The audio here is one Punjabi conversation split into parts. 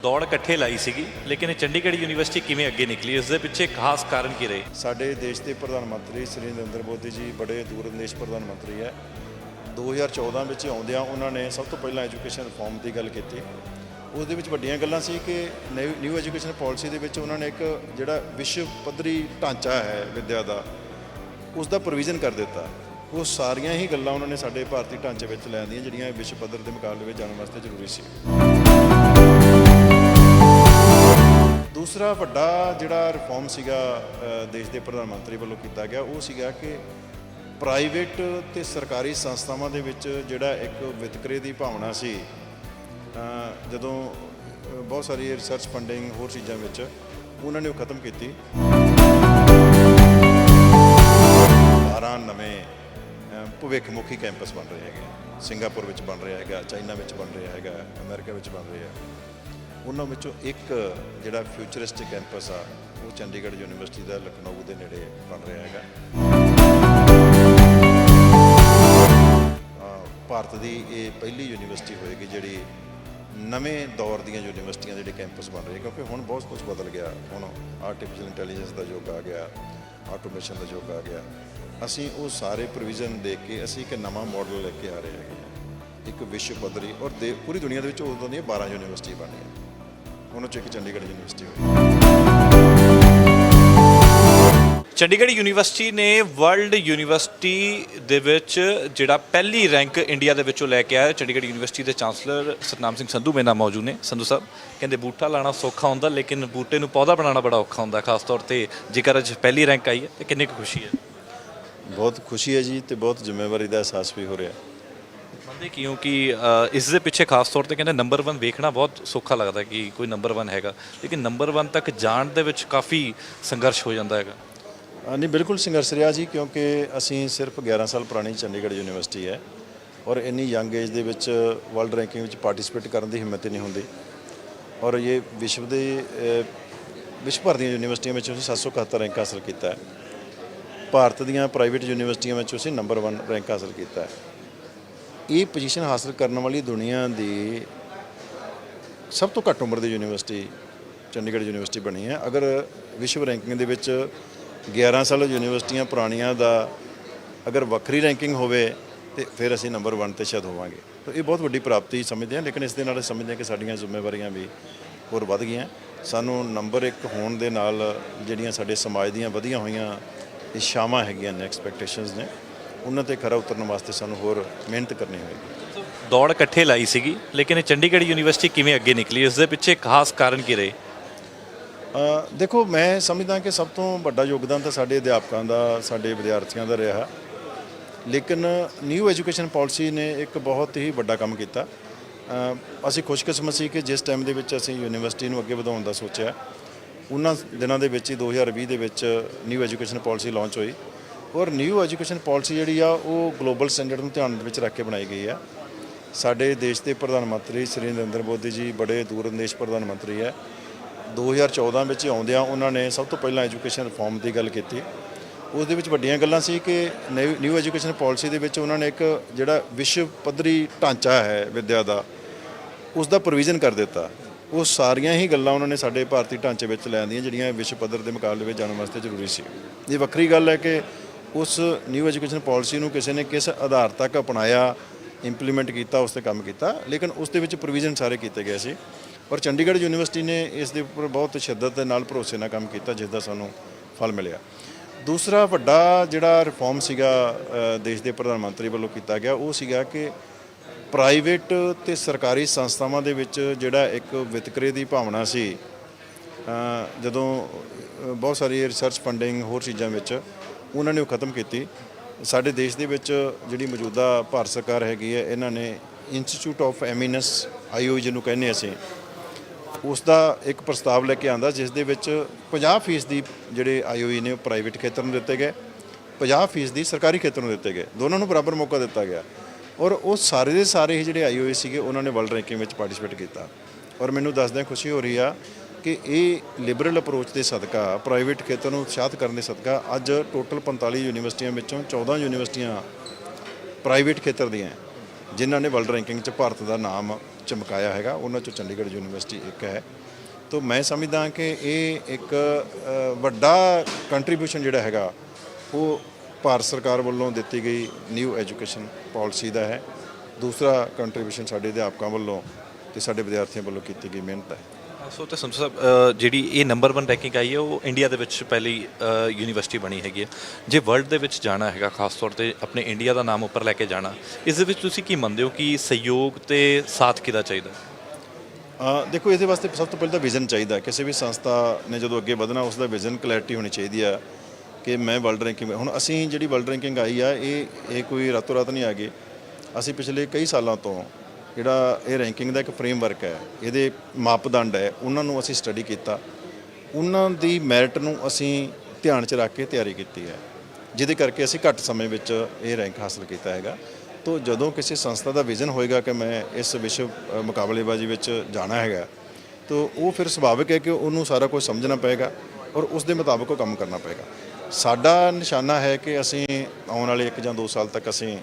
ਦੌੜ ਇਕੱਠੇ ਲਾਈ ਸੀਗੀ ਲੇਕਿਨ ਚੰਡੀਗੜ੍ਹ ਯੂਨੀਵਰਸਿਟੀ ਕਿਵੇਂ ਅੱਗੇ ਨਿਕਲੀ ਇਸ ਦੇ ਪਿੱਛੇ ਖਾਸ ਕਾਰਨ ਕੀ ਰਹੇ? ਸਾਡੇ ਦੇਸ਼ ਦੇ ਪ੍ਰਧਾਨ ਮੰਤਰੀ ਸ੍ਰੀ ਨਰਿੰਦਰ ਮੋਦੀ ਜੀ ਬੜੇ ਦੂਰਅੰਦੇਸ਼ ਪ੍ਰਧਾਨ ਮੰਤਰੀ ਹੈ। 2014 ਵਿੱਚ ਆਉਂਦਿਆਂ ਉਹਨਾਂ ਨੇ ਸਭ ਤੋਂ ਪਹਿਲਾਂ ਐਜੂਕੇਸ਼ਨ ਰਿਫਾਰਮ ਦੀ ਗੱਲ ਕੀਤੀ। ਉਸ ਦੇ ਵਿੱਚ ਵੱਡੀਆਂ ਗੱਲਾਂ ਸੀ ਕਿ ਨਿਊ ਐਜੂਕੇਸ਼ਨ ਪਾਲਿਸੀ ਦੇ ਵਿੱਚ ਉਹਨਾਂ ਨੇ ਇੱਕ ਜਿਹੜਾ ਵਿਸ਼ਵ ਪੱਧਰੀ ਢਾਂਚਾ ਹੈ ਵਿੱਦਿਆ ਦਾ ਉਸ ਦਾ ਪ੍ਰੋਵੀਜ਼ਨ ਕਰ ਦਿੱਤਾ। ਉਹ ਸਾਰੀਆਂ ਹੀ ਗੱਲਾਂ ਉਹਨਾਂ ਨੇ ਸਾਡੇ ਭਾਰਤੀ ਢਾਂਚੇ ਵਿੱਚ ਲੈ ਆਂਦੀਆਂ ਜਿਹੜੀਆਂ ਵਿਸ਼ਵ ਪੱਧਰ ਦੇ ਮੁਕਾਬਲੇ ਵਿੱਚ ਜਾਣ ਵਾਸਤੇ ਜ਼ਰੂਰੀ ਸੀ। ਦੂਸਰਾ ਵੱਡਾ ਜਿਹੜਾ ਰਿਫਾਰਮ ਸੀਗਾ ਦੇਸ਼ ਦੇ ਪ੍ਰਧਾਨ ਮੰਤਰੀ ਵੱਲੋਂ ਕੀਤਾ ਗਿਆ ਉਹ ਸੀਗਾ ਕਿ ਪ੍ਰਾਈਵੇਟ ਤੇ ਸਰਕਾਰੀ ਸੰਸਥਾਵਾਂ ਦੇ ਵਿੱਚ ਜਿਹੜਾ ਇੱਕ ਵਿਤਕਰੇ ਦੀ ਭਾਵਨਾ ਸੀ, ਜਦੋਂ ਬਹੁਤ ਸਾਰੀ ਰਿਸਰਚ ਫੰਡਿੰਗ ਹੋਰ ਚੀਜ਼ਾਂ ਵਿੱਚ ਉਹਨਾਂ ਨੇ ਉਹ ਖਤਮ ਕੀਤੀ। 12 ਨਵੇਂ ਭਵਿੱਖਮੁਖੀ ਕੈਂਪਸ ਬਣ ਰਹੇ ਹੈਗੇ, ਸਿੰਗਾਪੁਰ ਵਿੱਚ ਬਣ ਰਿਹਾ ਹੈਗਾ, ਚਾਈਨਾ ਵਿੱਚ ਬਣ ਰਿਹਾ ਹੈਗਾ, ਅਮਰੀਕਾ ਵਿੱਚ ਬਣ ਰਿਹਾ। ਉਹਨਾਂ ਵਿੱਚੋਂ ਇੱਕ ਜਿਹੜਾ ਫਿਊਚਰਿਸਟਿਕ ਕੈਂਪਸ ਆ ਉਹ ਚੰਡੀਗੜ੍ਹ ਯੂਨੀਵਰਸਿਟੀ ਦਾ ਲਖਨਊ ਦੇ ਨੇੜੇ ਬਣ ਰਿਹਾ ਹੈਗਾ। ਭਾਰਤ ਦੀ ਇਹ ਪਹਿਲੀ ਯੂਨੀਵਰਸਿਟੀ ਹੋਏਗੀ ਜਿਹੜੀ ਨਵੇਂ ਦੌਰ ਦੀਆਂ ਯੂਨੀਵਰਸਿਟੀਆਂ ਦੇ ਜਿਹੜੇ ਕੈਂਪਸ ਬਣ ਰਹੇ, ਕਿਉਂਕਿ ਹੁਣ ਬਹੁਤ ਕੁਝ ਬਦਲ ਗਿਆ। ਹੁਣ ਆਰਟੀਫਿਸ਼ੀਅਲ ਇੰਟੈਲੀਜੈਂਸ ਦਾ ਯੁੱਗ ਆ ਗਿਆ, ਆਟੋਮੇਸ਼ਨ ਦਾ ਯੁੱਗ ਆ ਗਿਆ। ਅਸੀਂ ਉਹ ਸਾਰੇ ਪ੍ਰੋਵੀਜ਼ਨ ਦੇਖ ਕੇ ਅਸੀਂ ਇੱਕ ਨਵਾਂ ਮਾਡਲ ਲੈ ਕੇ ਆ ਰਹੇ ਹੈਗੇ, ਇੱਕ ਵਿਸ਼ਵ ਪੱਧਰੀ ਔਰ ਪੂਰੀ ਦੁਨੀਆ ਦੇ ਵਿੱਚ ਉਦੋਂ ਦੀਆਂ 12 ਯੂਨੀਵਰਸਿਟੀ ਬਣੀਆਂ, ਉਹਨਾਂ 'ਚ ਇੱਕ ਚੰਡੀਗੜ੍ਹ ਯੂਨੀਵਰਸਿਟੀ ਹੋਈ। ਚੰਡੀਗੜ੍ਹ ਯੂਨੀਵਰਸਿਟੀ ਨੇ ਵਰਲਡ ਯੂਨੀਵਰਸਿਟੀ ਦੇ ਵਿੱਚ ਜਿਹੜਾ ਪਹਿਲੀ ਰੈਂਕ ਇੰਡੀਆ ਦੇ ਵਿੱਚੋਂ ਲੈ ਕੇ ਆਇਆ। ਚੰਡੀਗੜ੍ਹ ਯੂਨੀਵਰਸਿਟੀ ਦੇ ਚਾਂਸਲਰ ਸਤਨਾਮ ਸਿੰਘ ਸੰਧੂ ਮੇਰੇ ਨਾਲ ਮੌਜੂਦ ਨੇ। ਸੰਧੂ ਸਾਹਿਬ ਕਹਿੰਦੇ ਬੂਟਾ ਲਾਣਾ ਸੌਖਾ ਹੁੰਦਾ ਲੇਕਿਨ ਬੂਟੇ ਨੂੰ ਪੌਦਾ ਬਣਾਉਣਾ ਬੜਾ ਔਖਾ ਹੁੰਦਾ, ਖਾਸ ਤੌਰ ਤੇ ਜੇਕਰ ਅੱਜ ਪਹਿਲੀ ਰੈਂਕ ਆਈ ਹੈ ਤੇ ਕਿੰਨੀ ਕੁ ਖੁਸ਼ੀ ਹੈ? ਬਹੁਤ ਖੁਸ਼ੀ ਹੈ ਜੀ, ਤੇ ਬਹੁਤ ਜ਼ਿੰਮੇਵਾਰੀ ਦਾ ਅਹਿਸਾਸ ਵੀ ਹੋ ਰਿਹਾ। ਮੰਨਦੇ ਕਿਉਂਕਿ ਇਸ ਦੇ ਪਿੱਛੇ ਖਾਸ ਤੌਰ ਤੇ ਕਹਿੰਦੇ ਨੰਬਰ 1 ਵੇਖਣਾ ਬਹੁਤ ਸੌਖਾ ਲੱਗਦਾ ਕਿ ਕੋਈ ਨੰਬਰ 1 ਹੈਗਾ, ਲੇਕਿਨ ਨੰਬਰ 1 ਤੱਕ ਜਾਣ ਦੇ ਵਿੱਚ ਕਾਫੀ ਸੰਘਰਸ਼ ਹੋ ਜਾਂਦਾ ਹੈਗਾ। ਨਹੀਂ, ਬਿਲਕੁਲ ਸੰਘਰਸ਼ ਰਿਹਾ ਜੀ, ਕਿਉਂਕਿ ਅਸੀਂ ਸਿਰਫ 11 ਸਾਲ ਪੁਰਾਣੀ ਚੰਡੀਗੜ੍ਹ ਯੂਨੀਵਰਸਿਟੀ ਹੈ ਔਰ ਇੰਨੀ ਯੰਗ ਏਜ ਦੇ ਵਿੱਚ ਵਰਲਡ ਰੈਂਕਿੰਗ ਵਿੱਚ ਪਾਰਟਿਸਿਪੇਟ ਕਰਨ ਦੀ ਹਿੰਮਤ ਹੀ ਨਹੀਂ ਹੁੰਦੀ। ਔਰ ਇਹ ਵਿਸ਼ਵ ਭਰ ਦੀਆਂ ਯੂਨੀਵਰਸਿਟੀਆਂ ਵਿੱਚ ਅਸੀਂ 771 ਰੈਂਕ ਹਾਸਲ ਕੀਤਾ ਹੈ। ਭਾਰਤ ਦੀਆਂ ਪ੍ਰਾਈਵੇਟ ਯੂਨੀਵਰਸਿਟੀਆਂ ਵਿੱਚ ਅਸੀਂ ਨੰਬਰ 1 ਰੈਂਕ ਹਾਸਲ ਕੀਤਾ ਹੈ। ਇਹ ਪੋਜੀਸ਼ਨ ਹਾਸਲ ਕਰਨ ਵਾਲੀ ਦੁਨੀਆ ਦੀ ਸਭ ਤੋਂ ਘੱਟ ਉਮਰ ਦੀ ਯੂਨੀਵਰਸਿਟੀ ਚੰਡੀਗੜ੍ਹ ਯੂਨੀਵਰਸਿਟੀ ਬਣੀ ਹੈ। ਅਗਰ ਵਿਸ਼ਵ ਰੈਂਕਿੰਗ ਦੇ ਵਿੱਚ 11 ਸਾਲ ਯੂਨੀਵਰਸਿਟੀਆਂ ਪੁਰਾਣੀਆਂ ਦਾ ਅਗਰ ਵੱਖਰੀ ਰੈਂਕਿੰਗ ਹੋਵੇ ਤੇ ਫਿਰ ਅਸੀਂ ਨੰਬਰ 1 ਤੇ ਸ਼ਾਇਦ ਹੋਵਾਂਗੇ। ਤਾਂ ਇਹ ਬਹੁਤ ਵੱਡੀ ਪ੍ਰਾਪਤੀ ਸਮਝਦੇ ਹਾਂ, ਲੇਕਿਨ ਇਸ ਦੇ ਨਾਲ ਸਮਝਦੇ ਹਾਂ ਕਿ ਸਾਡੀਆਂ ਜ਼ਿੰਮੇਵਾਰੀਆਂ ਵੀ ਹੋਰ ਵੱਧ ਗਈਆਂ। ਸਾਨੂੰ ਨੰਬਰ 1 ਹੋਣ ਦੇ ਨਾਲ ਜਿਹੜੀਆਂ ਸਾਡੇ ਸਮਾਜ ਦੀਆਂ ਵਧੀਆਂ ਹੋਈਆਂ ਇੱਛਾਵਾਂ ਹੈਗੀਆਂ ਨੇ, ਐਕਸਪੈਕਟੇਸ਼ਨਸ ਨੇ, ਉਹਨਾਂ 'ਤੇ ਖਰਾ ਉਤਰਨ ਵਾਸਤੇ ਸਾਨੂੰ ਹੋਰ ਮਿਹਨਤ ਕਰਨੀ ਹੋਏਗੀ। ਦੌੜ ਇਕੱਠੇ ਲਾਈ ਸੀਗੀ ਲੇਕਿਨ ਚੰਡੀਗੜ੍ਹ ਯੂਨੀਵਰਸਿਟੀ ਕਿਵੇਂ ਅੱਗੇ ਨਿਕਲੀ ਇਸ ਦੇ ਪਿੱਛੇ ਖਾਸ ਕਾਰਨ ਕੀ ਰਹੇ? ਦੇਖੋ, ਮੈਂ ਸਮਝਦਾ ਕਿ ਸਭ ਤੋਂ ਵੱਡਾ ਯੋਗਦਾਨ ਤਾਂ ਸਾਡੇ ਅਧਿਆਪਕਾਂ ਦਾ, ਸਾਡੇ ਵਿਦਿਆਰਥੀਆਂ ਦਾ ਰਿਹਾ, ਲੇਕਿਨ ਨਿਊ ਐਜੂਕੇਸ਼ਨ ਪਾਲਿਸੀ ਨੇ ਇੱਕ ਬਹੁਤ ਹੀ ਵੱਡਾ ਕੰਮ ਕੀਤਾ। ਅਸੀਂ ਖੁਸ਼ਕਿਸਮਤ ਸੀ ਕਿ ਜਿਸ ਟਾਈਮ ਦੇ ਵਿੱਚ ਅਸੀਂ ਯੂਨੀਵਰਸਿਟੀ ਨੂੰ ਅੱਗੇ ਵਧਾਉਣ ਦਾ ਸੋਚਿਆ, ਉਹਨਾਂ ਦਿਨਾਂ ਦੇ ਵਿੱਚ ਹੀ 2020 ਦੇ ਵਿੱਚ ਨਿਊ ਐਜੂਕੇਸ਼ਨ ਪਾਲਿਸੀ ਲਾਂਚ ਹੋਈ। ਔਰ ਨਿਊ ਐਜੂਕੇਸ਼ਨ ਪਾਲਿਸੀ ਜਿਹੜੀ ਆ ਉਹ ਗਲੋਬਲ ਸਟੈਂਡਰਡ ਨੂੰ ਧਿਆਨ ਵਿੱਚ ਰੱਖ ਕੇ ਬਣਾਈ ਗਈ ਆ। ਸਾਡੇ ਦੇਸ਼ ਦੇ ਪ੍ਰਧਾਨ ਮੰਤਰੀ ਸ੍ਰੀ ਨਰਿੰਦਰ ਮੋਦੀ ਜੀ ਬੜੇ ਦੂਰਅੰਦੇਸ਼ ਪ੍ਰਧਾਨ ਮੰਤਰੀ ਹੈ। 2014 ਵਿੱਚ ਆਉਂਦਿਆਂ ਉਹਨਾਂ ਨੇ ਸਭ ਤੋਂ ਪਹਿਲਾਂ ਐਜੂਕੇਸ਼ਨ ਰਿਫਾਰਮ ਦੀ ਗੱਲ ਕੀਤੀ। ਉਸ ਦੇ ਵਿੱਚ ਵੱਡੀਆਂ ਗੱਲਾਂ ਸੀ ਕਿ ਨਿਊ ਐਜੂਕੇਸ਼ਨ ਪਾਲਿਸੀ ਦੇ ਵਿੱਚ ਉਹਨਾਂ ਨੇ ਇੱਕ ਜਿਹੜਾ ਵਿਸ਼ਵ ਪੱਧਰੀ ਢਾਂਚਾ ਹੈ ਵਿੱਦਿਆ ਦਾ ਉਸ ਦਾ ਪ੍ਰੋਵੀਜ਼ਨ ਕਰ ਦਿੱਤਾ। ਉਹ ਸਾਰੀਆਂ ਹੀ ਗੱਲਾਂ ਉਹਨਾਂ ਨੇ ਸਾਡੇ ਭਾਰਤੀ ਢਾਂਚੇ ਵਿੱਚ ਲੈ ਆਂਦੀਆਂ ਜਿਹੜੀਆਂ ਵਿਸ਼ਵ ਪੱਧਰ ਦੇ ਮੁਕਾਬਲੇ ਵਿੱਚ ਜਾਣ ਵਾਸਤੇ ਜ਼ਰੂਰੀ ਸੀ। ਇਹ ਵੱਖਰੀ ਗੱਲ ਹੈ ਕਿ ਉਸ ਨਿਊ ਐਜੂਕੇਸ਼ਨ ਪਾਲਿਸੀ ਨੂੰ ਕਿਸੇ ਨੇ ਕਿਸ ਆਧਾਰ ਤੱਕ ਅਪਣਾਇਆ, ਇੰਪਲੀਮੈਂਟ ਕੀਤਾ, ਉਸ 'ਤੇ ਕੰਮ ਕੀਤਾ, ਲੇਕਿਨ ਉਸ ਦੇ ਵਿੱਚ ਪ੍ਰੋਵੀਜ਼ਨ ਸਾਰੇ ਕੀਤੇ ਗਏ ਸੀ। ਔਰ ਚੰਡੀਗੜ੍ਹ ਯੂਨੀਵਰਸਿਟੀ ਨੇ ਇਸ ਦੇ ਉੱਪਰ ਬਹੁਤ ਸ਼ਿੱਦਤ ਦੇ ਨਾਲ ਭਰੋਸੇ ਨਾਲ ਕੰਮ ਕੀਤਾ, ਜਿਸ ਦਾ ਸਾਨੂੰ ਫਲ ਮਿਲਿਆ। ਦੂਸਰਾ ਵੱਡਾ ਜਿਹੜਾ ਰਿਫਾਰਮ ਸੀਗਾ ਦੇਸ਼ ਦੇ ਪ੍ਰਧਾਨ ਮੰਤਰੀ ਵੱਲੋਂ ਕੀਤਾ ਗਿਆ ਉਹ ਸੀਗਾ ਕਿ ਪ੍ਰਾਈਵੇਟ ਤੇ ਸਰਕਾਰੀ ਸੰਸਥਾਵਾਂ ਦੇ ਵਿੱਚ ਜਿਹੜਾ ਇੱਕ ਵਿਤਕਰੇ ਦੀ ਭਾਵਨਾ ਸੀ, ਜਦੋਂ ਬਹੁਤ ਸਾਰੀ ਰਿਸਰਚ ਫੰਡਿੰਗ ਹੋਰ ਚੀਜ਼ਾਂ ਵਿੱਚ ਉਹਨਾਂ ਨੇ ਉਹ ਖਤਮ ਕੀਤੀ। ਸਾਡੇ ਦੇਸ਼ ਦੇ ਵਿੱਚ ਜਿਹੜੀ ਮੌਜੂਦਾ ਭਾਰਤ ਸਰਕਾਰ ਹੈਗੀ ਹੈ, ਇਹਨਾਂ ਨੇ ਇੰਸਟੀਚਿਊਟ ਆਫ ਐਮੀਨੈਂਸ IOE ਜਿਹਨੂੰ ਕਹਿੰਦੇ ਅਸੀਂ, ਉਸ ਦਾ ਇੱਕ ਪ੍ਰਸਤਾਵ ਲੈ ਕੇ ਆਂਦਾ ਜਿਸ ਦੇ ਵਿੱਚ 50% ਜਿਹੜੇ IOE ਨੇ ਉਹ ਪ੍ਰਾਈਵੇਟ ਖੇਤਰ ਨੂੰ ਦਿੱਤੇ ਗਏ, 50% ਸਰਕਾਰੀ ਖੇਤਰ ਨੂੰ ਦਿੱਤੇ ਗਏ, ਦੋਨਾਂ ਨੂੰ ਬਰਾਬਰ ਮੌਕਾ ਦਿੱਤਾ ਗਿਆ। ਔਰ ਉਹ ਸਾਰੇ ਦੇ ਸਾਰੇ ਹੀ ਜਿਹੜੇ IOE ਸੀਗੇ ਉਹਨਾਂ ਨੇ ਵਰਲਡ ਰੈਂਕਿੰਗ ਵਿੱਚ ਪਾਰਟਿਸਿਪੇਟ ਕੀਤਾ। ਔਰ ਮੈਨੂੰ ਦੱਸਦਿਆਂ ਖੁਸ਼ੀ ਹੋ ਰਹੀ ਆ ਕਿ ਇਹ ਲਿਬਰਲ ਅਪਰੋਚ ਦੇ ਸਦਕਾ, ਪ੍ਰਾਈਵੇਟ ਖੇਤਰ ਨੂੰ ਉਤਸ਼ਾਹਿਤ ਕਰਨ ਦੇ ਸਦਕਾ ਅੱਜ ਟੋਟਲ 45 ਯੂਨੀਵਰਸਿਟੀਆਂ ਵਿੱਚੋਂ 14 ਯੂਨੀਵਰਸਿਟੀਆਂ ਪ੍ਰਾਈਵੇਟ ਖੇਤਰ ਦੀਆਂ ਜਿਨ੍ਹਾਂ ਨੇ ਵਰਲਡ ਰੈਂਕਿੰਗ 'ਚ ਭਾਰਤ ਦਾ ਨਾਮ ਚਮਕਾਇਆ ਹੈਗਾ, ਉਹਨਾਂ 'ਚੋਂ ਚੰਡੀਗੜ੍ਹ ਯੂਨੀਵਰਸਿਟੀ ਇੱਕ ਹੈ। ਤੋ ਮੈਂ ਸਮਝਦਾ ਕਿ ਇਹ ਇੱਕ ਵੱਡਾ ਕੰਟਰੀਬਿਊਸ਼ਨ ਜਿਹੜਾ ਹੈਗਾ ਉਹ ਭਾਰਤ ਸਰਕਾਰ ਵੱਲੋਂ ਦਿੱਤੀ ਗਈ ਨਿਊ ਐਜੂਕੇਸ਼ਨ ਪਾਲਿਸੀ ਦਾ ਹੈ। ਦੂਸਰਾ ਕੰਟਰੀਬਿਊਸ਼ਨ ਸਾਡੇ ਅਧਿਆਪਕਾਂ ਵੱਲੋਂ ਤੇ ਸਾਡੇ ਵਿਦਿਆਰਥੀਆਂ ਵੱਲੋਂ ਕੀਤੀ ਗਈ ਮਿਹਨਤ ਹੈ। ਸੋ ਤੇ ਸੰਧੂ ਸਾਹਿਬ ਜਿਹੜੀ ਇਹ ਨੰਬਰ 1 ਰੈਂਕਿੰਗ ਆਈ ਹੈ ਉਹ ਇੰਡੀਆ ਦੇ ਵਿੱਚ ਪਹਿਲੀ ਯੂਨੀਵਰਸਿਟੀ ਬਣੀ ਹੈਗੀ ਹੈ। ਜੇ ਵਰਲਡ ਦੇ ਵਿੱਚ ਜਾਣਾ ਹੈਗਾ, ਖਾਸ ਤੌਰ ਤੇ ਆਪਣੇ ਇੰਡੀਆ ਦਾ ਨਾਮ ਉੱਪਰ ਲੈ ਕੇ ਜਾਣਾ, ਇਸ ਦੇ ਵਿੱਚ ਤੁਸੀਂ ਕੀ ਮੰਨਦੇ ਹੋ ਕਿ ਸਹਿਯੋਗ ਤੇ ਸਾਥ ਕਿਹਦਾ ਚਾਹੀਦਾ? ਦੇਖੋ, ਇਹਦੇ ਵਾਸਤੇ ਸਭ ਤੋਂ ਪਹਿਲਾਂ ਤਾਂ ਵਿਜ਼ਨ ਚਾਹੀਦਾ। ਕਿਸੇ ਵੀ ਸੰਸਥਾ ਨੇ ਜਦੋਂ ਅੱਗੇ ਵਧਣਾ ਉਸ ਦਾ ਵਿਜ਼ਨ ਕਲੈਰਿਟੀ ਹੋਣੀ ਚਾਹੀਦੀ ਆ ਕਿ ਮੈਂ ਵਰਲਡ ਰੈਂਕਿੰਗ, ਹੁਣ ਅਸੀਂ ਜਿਹੜੀ ਵਰਲਡ ਰੈਂਕਿੰਗ ਆਈ ਆ ਇਹ ਕੋਈ ਰਾਤੋਂ ਰਾਤ ਨਹੀਂ ਆ ਗਈ। ਅਸੀਂ ਪਿਛਲੇ ਕਈ ਸਾਲਾਂ ਤੋਂ ਜਿਹੜਾ ਇਹ ਰੈਂਕਿੰਗ ਦਾ ਇੱਕ ਫਰੇਮਵਰਕ ਹੈ, ਇਹਦੇ ਮਾਪਦੰਡ ਹੈ, ਉਹਨਾਂ ਨੂੰ ਅਸੀਂ ਸਟੱਡੀ ਕੀਤਾ, ਉਹਨਾਂ ਦੀ ਮੈਰਿਟ ਨੂੰ ਅਸੀਂ ਧਿਆਨ 'ਚ ਰੱਖ ਕੇ ਤਿਆਰੀ ਕੀਤੀ ਹੈ, ਜਿਹਦੇ ਕਰਕੇ ਅਸੀਂ ਘੱਟ ਸਮੇਂ ਵਿੱਚ ਇਹ ਰੈਂਕ ਹਾਸਲ ਕੀਤਾ ਹੈਗਾ। ਤੋ ਜਦੋਂ ਕਿਸੇ ਸੰਸਥਾ ਦਾ ਵਿਜ਼ਨ ਹੋਏਗਾ ਕਿ ਮੈਂ ਇਸ ਵਿਸ਼ਵ ਮੁਕਾਬਲੇਬਾਜ਼ੀ ਵਿੱਚ ਜਾਣਾ ਹੈਗਾ, ਤੋ ਉਹ ਫਿਰ ਸੁਭਾਵਿਕ ਹੈ ਕਿ ਉਹਨੂੰ ਸਾਰਾ ਕੁਝ ਸਮਝਣਾ ਪਏਗਾ ਔਰ ਉਸ ਦੇ ਮੁਤਾਬਕ ਉਹ ਕੰਮ ਕਰਨਾ ਪਏਗਾ। ਸਾਡਾ ਨਿਸ਼ਾਨਾ ਹੈ ਕਿ ਅਸੀਂ ਆਉਣ ਵਾਲੇ 1 ਜਾਂ 2 ਸਾਲ ਤੱਕ ਅਸੀਂ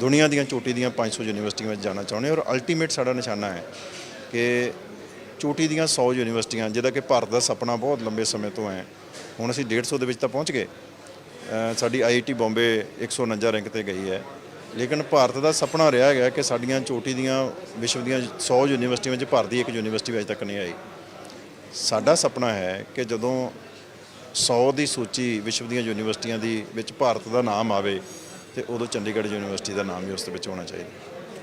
ਦੁਨੀਆ ਦੀਆਂ ਚੋਟੀ ਦੀਆਂ 500 ਯੂਨੀਵਰਸਿਟੀਆਂ ਵਿੱਚ ਜਾਣਾ ਚਾਹੁੰਦੇ ਔਰ ਅਲਟੀਮੇਟ ਸਾਡਾ ਨਿਸ਼ਾਨਾ ਹੈ ਕਿ ਚੋਟੀ ਦੀਆਂ 100 ਯੂਨੀਵਰਸਿਟੀਆਂ, ਜਿਹਦਾ ਕਿ ਭਾਰਤ ਦਾ ਸੁਪਨਾ ਬਹੁਤ ਲੰਬੇ ਸਮੇਂ ਤੋਂ ਹੈ। ਹੁਣ ਅਸੀਂ 150 ਦੇ ਵਿੱਚ ਤਾਂ ਪਹੁੰਚ ਗਏ। ਸਾਡੀ IIT ਬੰਬੇ 149 ਰੈਂਕ ਤੇ ਗਈ ਹੈ, ਲੇਕਿਨ ਭਾਰਤ ਦਾ ਸੁਪਨਾ ਰਿਹਾ ਹੈਗਾ ਕਿ ਸਾਡੀਆਂ ਚੋਟੀ ਦੀਆਂ ਵਿਸ਼ਵ ਦੀਆਂ 100 ਯੂਨੀਵਰਸਿਟੀਆਂ ਵਿੱਚ ਭਾਰਤ ਦੀ ਇੱਕ ਯੂਨੀਵਰਸਿਟੀ ਅਜੇ ਤੱਕ ਨਹੀਂ ਆਈ। ਸਾਡਾ ਸੁਪਨਾ ਹੈ ਕਿ ਜਦੋਂ 100 ਦੀ ਸੂਚੀ ਵਿਸ਼ਵ ਦੀਆਂ ਯੂਨੀਵਰਸਿਟੀਆਂ ਦੀ ਵਿੱਚ ਭਾਰਤ ਦਾ ਨਾਮ ਆਵੇ ਤੇ ਉਦੋਂ ਚੰਡੀਗੜ੍ਹ ਯੂਨੀਵਰਸਿਟੀ ਦਾ ਨਾਮ ਵੀ ਉਸ ਦੇ ਵਿੱਚ ਹੋਣਾ ਚਾਹੀਦਾ।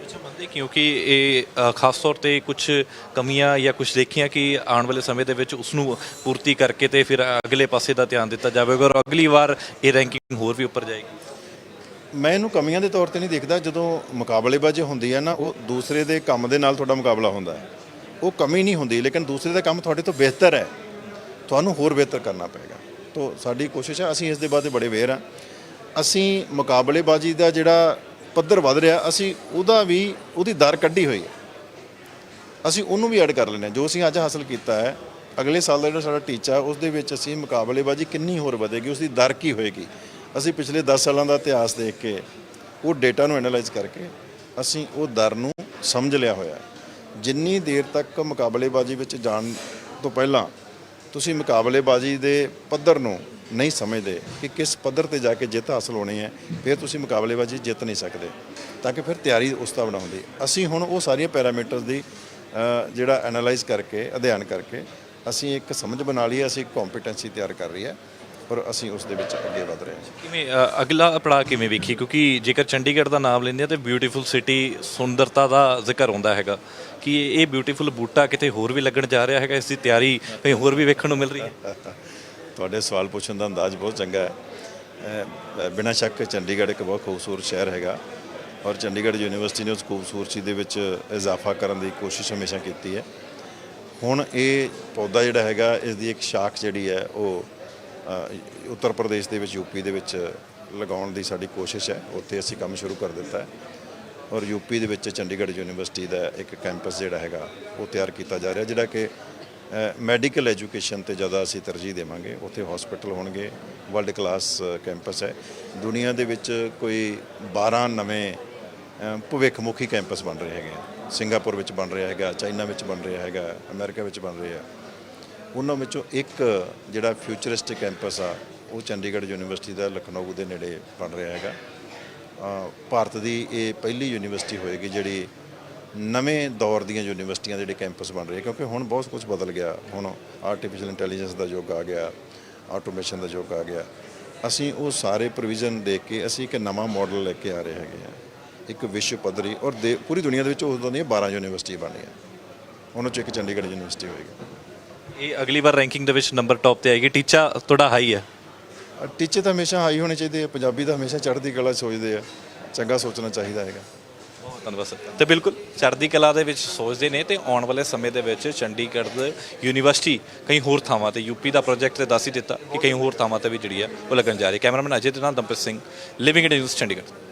ਅੱਛਾ, ਮੰਨਦੇ ਕਿਉਂਕਿ ਇਹ ਖਾਸ ਤੌਰ ਤੇ ਕੁਝ ਕਮੀਆਂ ਜਾਂ ਕੁਝ ਦੇਖੀਆਂ ਕਿ ਆਉਣ ਵਾਲੇ ਸਮੇਂ ਦੇ ਵਿੱਚ ਉਸ ਨੂੰ ਪੂਰਤੀ ਕਰਕੇ ਤੇ ਫਿਰ ਅਗਲੇ ਪਾਸੇ ਦਾ ਧਿਆਨ ਦਿੱਤਾ ਜਾਵੇਗਾ ਔਰ ਅਗਲੀ ਵਾਰ ਇਹ ਰੈਂਕਿੰਗ ਹੋਰ ਵੀ ਉੱਪਰ ਜਾਏਗੀ। ਮੈਂ ਇਹਨੂੰ ਕਮੀਆਂ ਦੇ ਤੌਰ ਤੇ ਨਹੀਂ ਦੇਖਦਾ। ਜਦੋਂ ਮੁਕਾਬਲੇਬਾਜ਼ੀ ਹੁੰਦੀ ਹੈ ਨਾ, ਉਹ ਦੂਸਰੇ ਦੇ ਕੰਮ ਦੇ ਨਾਲ ਤੁਹਾਡਾ ਮੁਕਾਬਲਾ ਹੁੰਦਾ ਹੈ, ਉਹ ਕਮੀ ਨਹੀਂ ਹੁੰਦੀ, ਲੇਕਿਨ ਦੂਸਰੇ ਦਾ ਕੰਮ ਤੁਹਾਡੇ ਤੋਂ ਬਿਹਤਰ ਹੈ, ਤੁਹਾਨੂੰ ਹੋਰ ਬਿਹਤਰ ਕਰਨਾ ਪਏਗਾ। ਤੋ ਸਾਡੀ ਕੋਸ਼ਿਸ਼ ਹੈ, ਅਸੀਂ ਇਸ ਦੇ ਬਾਰੇ ਬੜੇ ਅਵੇਅਰ ਹਾਂ। ਅਸੀਂ ਮੁਕਾਬਲੇਬਾਜ਼ੀ ਦਾ ਜਿਹੜਾ ਪੱਧਰ ਵੱਧ ਰਿਹਾ, ਅਸੀਂ ਉਹਦੀ ਦਰ ਕੱਢੀ ਹੋਈ ਹੈ, ਅਸੀਂ ਉਹਨੂੰ ਵੀ ਐਡ ਕਰ ਲੈਂਦੇ ਹਾਂ। ਜੋ ਅਸੀਂ ਅੱਜ ਹਾਸਲ ਕੀਤਾ ਹੈ, ਅਗਲੇ ਸਾਲ ਦਾ ਜਿਹੜਾ ਸਾਡਾ ਟੀਚਾ, ਉਸ ਦੇ ਵਿੱਚ ਅਸੀਂ ਮੁਕਾਬਲੇਬਾਜ਼ੀ ਕਿੰਨੀ ਹੋਰ ਵਧੇਗੀ, ਉਸ ਦੀ ਦਰ ਕੀ ਹੋਏਗੀ। ਅਸੀਂ ਪਿਛਲੇ 10 ਸਾਲਾਂ ਦਾ ਇਤਿਹਾਸ ਦੇਖ ਕੇ ਉਹ ਡੇਟਾ ਨੂੰ ਐਨਾਲਾਈਜ਼ ਕਰਕੇ ਅਸੀਂ ਉਹ ਦਰ ਨੂੰ ਸਮਝ ਲਿਆ ਹੋਇਆ। ਜਿੰਨੀ ਦੇਰ ਤੱਕ ਮੁਕਾਬਲੇਬਾਜ਼ੀ ਵਿੱਚ ਜਾਣ ਤੋਂ ਪਹਿਲਾਂ ਤੁਸੀਂ ਮੁਕਾਬਲੇਬਾਜ਼ੀ ਦੇ ਪੱਧਰ ਨੂੰ ਨਹੀਂ ਸਮਝਦੇ ਕਿ ਕਿਸ ਪੱਧਰ ਤੇ ਜਾ ਕੇ ਜਿੱਤ ਹਾਸਲ ਹੋਣੀ ਹੈ, ਫਿਰ ਤੁਸੀਂ ਮੁਕਾਬਲੇਬਾਜ਼ੀ ਜਿੱਤ ਨਹੀਂ ਸਕਦੇ, ਤਾਂ ਕਿ ਫਿਰ ਤਿਆਰੀ ਉਸ ਤਰ੍ਹਾਂ ਬਣਾਉਂਦੀ। ਅਸੀਂ ਹੁਣ ਉਹ ਸਾਰੀਆਂ ਪੈਰਾਮੀਟਰਸ ਦੀ ਜਿਹੜਾ ਐਨਾਲਾਈਜ਼ ਕਰਕੇ, ਅਧਿਐਨ ਕਰਕੇ ਅਸੀਂ ਇੱਕ ਸਮਝ ਬਣਾ ਲਈ, ਅਸੀਂ ਇੱਕ ਕੰਪੀਟੈਂਸੀ ਤਿਆਰ ਕਰ ਰਹੀ ਹੈ ਔਰ ਅਸੀਂ ਉਸ ਦੇ ਵਿੱਚ ਅੱਗੇ ਵਧ ਰਹੇ ਹਾਂ। ਕਿਵੇਂ ਅਗਲਾ ਪੜਾਅ ਕਿਵੇਂ ਵੇਖੀ? ਕਿਉਂਕਿ ਜੇਕਰ ਚੰਡੀਗੜ੍ਹ ਦਾ ਨਾਮ ਲੈਂਦੇ ਆ ਤਾਂ ਬਿਊਟੀਫੁਲ ਸਿਟੀ, ਸੁੰਦਰਤਾ ਦਾ ਜ਼ਿਕਰ ਹੁੰਦਾ ਹੈਗਾ ਕਿ ਇਹ ਬਿਊਟੀਫੁਲ ਬੂਟਾ ਕਿਤੇ ਹੋਰ ਵੀ ਲੱਗਣ ਜਾ ਰਿਹਾ ਹੈਗਾ, ਇਸ ਦੀ ਤਿਆਰੀ ਕहीं ਹੋਰ ਵੀ ਵੇਖਣ ਨੂੰ ਮਿਲ ਰਹੀ ਹੈ? ਤੁਹਾਡੇ ਸਵਾਲ ਪੁੱਛਣ ਦਾ ਅੰਦਾਜ਼ ਬਹੁਤ ਚੰਗਾ ਹੈ। ਬਿਨਾਂ ਸ਼ੱਕ ਚੰਡੀਗੜ੍ਹ ਇੱਕ ਬਹੁਤ ਖੂਬਸੂਰਤ ਸ਼ਹਿਰ ਹੈਗਾ ਔਰ ਚੰਡੀਗੜ੍ਹ ਯੂਨੀਵਰਸਿਟੀ ਨੇ ਉਸ ਖੂਬਸੂਰਤੀ ਦੇ ਵਿੱਚ ਇਜ਼ਾਫਾ ਕਰਨ ਦੀ ਕੋਸ਼ਿਸ਼ ਹਮੇਸ਼ਾ ਕੀਤੀ ਹੈ। ਹੁਣ ਇਹ ਪੌਦਾ ਜਿਹੜਾ ਹੈਗਾ, ਇਸ ਦੀ ਇੱਕ ਸ਼ਾਖ ਜਿਹੜੀ ਹੈ ਉਹ ਉੱਤਰ ਪ੍ਰਦੇਸ਼ ਦੇ ਵਿੱਚ, ਯੂਪੀ ਦੇ ਵਿੱਚ ਲਗਾਉਣ ਦੀ ਸਾਡੀ ਕੋਸ਼ਿਸ਼ ਹੈ। ਉੱਥੇ ਅਸੀਂ ਕੰਮ ਸ਼ੁਰੂ ਕਰ ਦਿੱਤਾ ਹੈ ਔਰ ਯੂਪੀ ਦੇ ਵਿੱਚ ਚੰਡੀਗੜ੍ਹ ਯੂਨੀਵਰਸਿਟੀ ਦਾ ਇੱਕ ਕੈਂਪਸ ਜਿਹੜਾ ਹੈਗਾ ਉਹ ਤਿਆਰ ਕੀਤਾ ਜਾ ਰਿਹਾ, ਜਿਹੜਾ ਕਿ ਮੈਡੀਕਲ ਐਜੂਕੇਸ਼ਨ ਤੇ ਜ਼ਿਆਦਾ ਅਸੀਂ ਤਰਜੀਹ ਦੇਵਾਂਗੇ। ਉੱਥੇ ਹਸਪੀਟਲ ਹੋਣਗੇ, ਵਰਲਡ ਕਲਾਸ ਕੈਂਪਸ ਹੈ। ਦੁਨੀਆ ਦੇ ਵਿੱਚ ਕੋਈ 12 ਨਵੇਂ ਭਵਿੱਖਮੁਖੀ ਕੈਂਪਸ ਬਣ ਰਹੇ ਹੈਗੇ ਆ। ਸਿੰਗਾਪੁਰ ਵਿੱਚ ਬਣ ਰਿਹਾ ਹੈਗਾ, ਚਾਈਨਾ ਵਿੱਚ ਬਣ ਰਿਹਾ ਹੈਗਾ, ਅਮਰੀਕਾ ਵਿੱਚ ਬਣ ਰਿਹਾ। ਉਹਨਾਂ ਵਿੱਚੋਂ ਇੱਕ ਜਿਹੜਾ ਫਿਊਚਰਿਸਟਿਕ ਕੈਂਪਸ ਆ ਉਹ ਚੰਡੀਗੜ੍ਹ ਯੂਨੀਵਰਸਿਟੀ ਦਾ ਲਖਨਊ ਦੇ ਨੇੜੇ ਬਣ ਰਿਹਾ ਹੈਗਾ। ਭਾਰਤ ਦੀ ਇਹ ਪਹਿਲੀ ਯੂਨੀਵਰਸਿਟੀ ਹੋਏਗੀ ਜਿਹੜੀ ਨਵੇਂ ਦੌਰ ਦੀਆਂ ਯੂਨੀਵਰਸਿਟੀਆਂ ਦੇ ਜਿਹੜੇ ਕੈਂਪਸ ਬਣ ਰਹੇ, ਕਿਉਂਕਿ ਹੁਣ ਬਹੁਤ ਕੁਝ ਬਦਲ ਗਿਆ। ਹੁਣ ਆਰਟੀਫਿਸ਼ੀਅਲ ਇੰਟੈਲੀਜੈਂਸ ਦਾ ਯੁੱਗ ਆ ਗਿਆ, ਆਟੋਮੇਸ਼ਨ ਦਾ ਯੁੱਗ ਆ ਗਿਆ। ਅਸੀਂ ਉਹ ਸਾਰੇ ਪ੍ਰੋਵੀਜ਼ਨ ਦੇਖ ਕੇ ਅਸੀਂ ਇੱਕ ਨਵਾਂ ਮਾਡਲ ਲੈ ਕੇ ਆ ਰਹੇ ਹੈਗੇ ਆ, ਇੱਕ ਵਿਸ਼ਵ ਪੱਧਰੀ ਔਰ ਪੂਰੀ ਦੁਨੀਆ ਦੇ ਵਿੱਚ ਉਦੋਂ ਦੀਆਂ 12 ਯੂਨੀਵਰਸਿਟੀ ਬਣੀਆਂ, ਉਹਨਾਂ 'ਚ ਇੱਕ ਚੰਡੀਗੜ੍ਹ ਯੂਨੀਵਰਸਿਟੀ ਹੋਏਗੀ। ਇਹ ਅਗਲੀ ਵਾਰ ਰੈਂਕਿੰਗ ਦੇ ਵਿੱਚ ਨੰਬਰ ਟੌਪ ਤੇ ਆਏਗੀ। ਟੀਚਾ ਤੁਹਾਡਾ ਹਾਈ ਹੈ? ਟੀਚੇ ਤਾਂ ਹਮੇਸ਼ਾ ਹਾਈ ਹੋਣੇ ਚਾਹੀਦੇ ਆ। ਪੰਜਾਬੀ ਤਾਂ ਹਮੇਸ਼ਾ ਚੜ੍ਹਦੀ ਕਲਾ ਸੋਚਦੇ ਆ, ਚੰਗਾ ਸੋਚਣਾ ਚਾਹੀਦਾ ਹੈਗਾ। ਬਹੁਤ ਧੰਨਵਾਦ ਸਰ। ਤੇ ਬਿਲਕੁਲ ਚੜ੍ਹਦੀ ਕਲਾ ਦੇ ਵਿੱਚ ਸੋਚਦੇ ਨੇ ਤੇ ਆਉਣ ਵਾਲੇ ਸਮੇਂ ਦੇ ਵਿੱਚ ਚੰਡੀਗੜ੍ਹ ਯੂਨੀਵਰਸਿਟੀ ਕਈ ਹੋਰ ਥਾਵਾਂ ਤੇ, ਯੂਪੀ ਦਾ ਪ੍ਰੋਜੈਕਟ ਤੇ ਦੱਸ ਹੀ ਦਿੱਤਾ ਕਿ ਕਈ ਹੋਰ ਥਾਵਾਂ ਤੇ ਵੀ ਜਿਹੜੀ ਆ ਉਹ ਲੱਗਣ ਜਾ ਰਹੀ ਹੈ। ਕੈਮਰਾਮੈਨ ਅਜੇ ਦੇ ਨਾਲ Dampreet Singh, living India news, Chandigarh.